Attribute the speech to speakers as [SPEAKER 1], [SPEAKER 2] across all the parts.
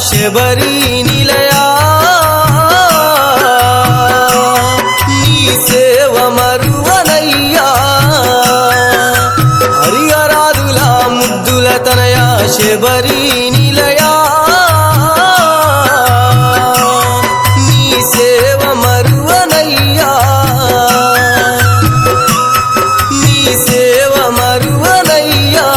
[SPEAKER 1] శబరి నిలయా నీ సేవ మరువనయ్యా హరిహరాదుల ముద్దుల తనయా శబరి నిలయా నీ సేవ మరువనయ్యా నీ సేవ మరువనయ్యా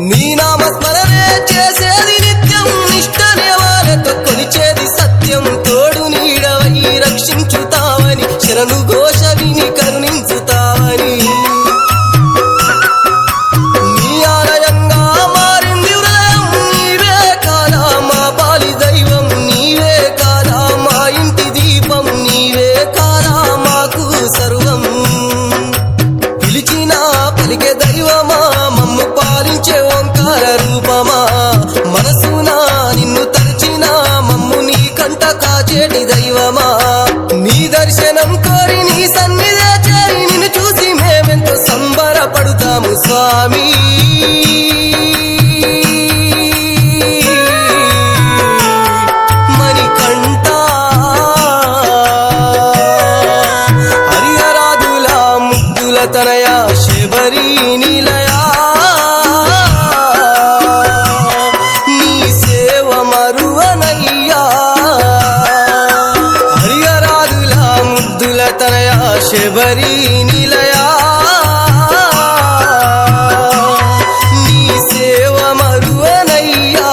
[SPEAKER 1] నీ నామస్మరణే చేసేది నిత్యం నిష్ఠ నియమాలతో కొలిచేది సత్యం తోడు నీడవై రక్షించుతావని శరణు ఘోష విని కరుణించుతావని నీ ఆలయంగా మారింది హృదయం నీవే కాదా మా పాలి దైవం నీవే కాదా మా ఇంటి దీపం నీవే కాదా మాకు సర్వం పిలిచినా పలికే దైవమా మమ్ము పాలించే ఓంకార రూపమా మనసునా నిన్ను తలచినా మమ్ము నీ కంట కాచేటి దైవమా నీ దర్శనం కోరి నీ సన్నిధే చేరి నిన్ను చూసి మేమెంతో సంబరపడుతాము స్వామి మణికంఠ హరిహరాదుల ముద్దుల తనయా శబరి నిలయా నీ సేవ మరువనయ్యా హరిహరాదుల ముద్దుల తనయా శబరి నిలయా నీ సేవ మరువనయ్యా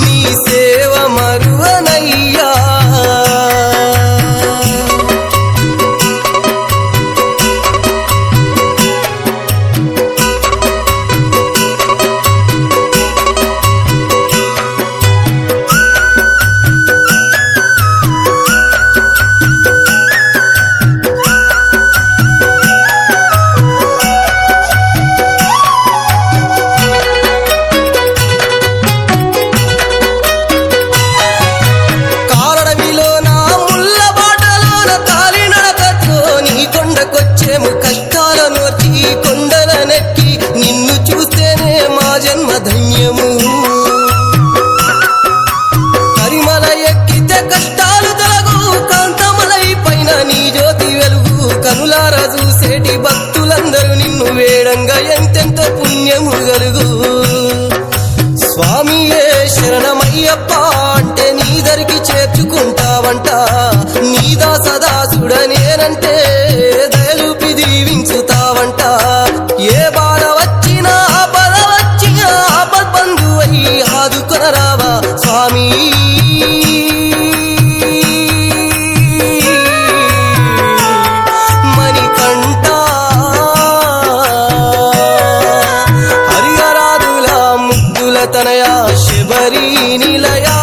[SPEAKER 1] నీ సేవ మరువనయ్యా ధన్యము కరిమల ఎక్కితే కష్టాలు తొలగు కాంతమలై పైన నీ జ్యోతి వెలుగు కనులార చూసేటి భక్తులందరూ నిన్ను వేడంగా ఎంతెంతో పుణ్యము గలుగు స్వామియే శరణమయ్యప్ప అంటే నీ దరికి చేర్చుకుంటావంట నీ దాసదాసుడనేనంటే దయచూపి దీవించుతావంట ఏ బాధ వచ్చినా ఆపద వచ్చినా ఆపద్బంధువై ఆదుకొనరావా స్వామి మణికంఠ హరిహరాదుల ముద్దుల తనయా శబరి నిలయా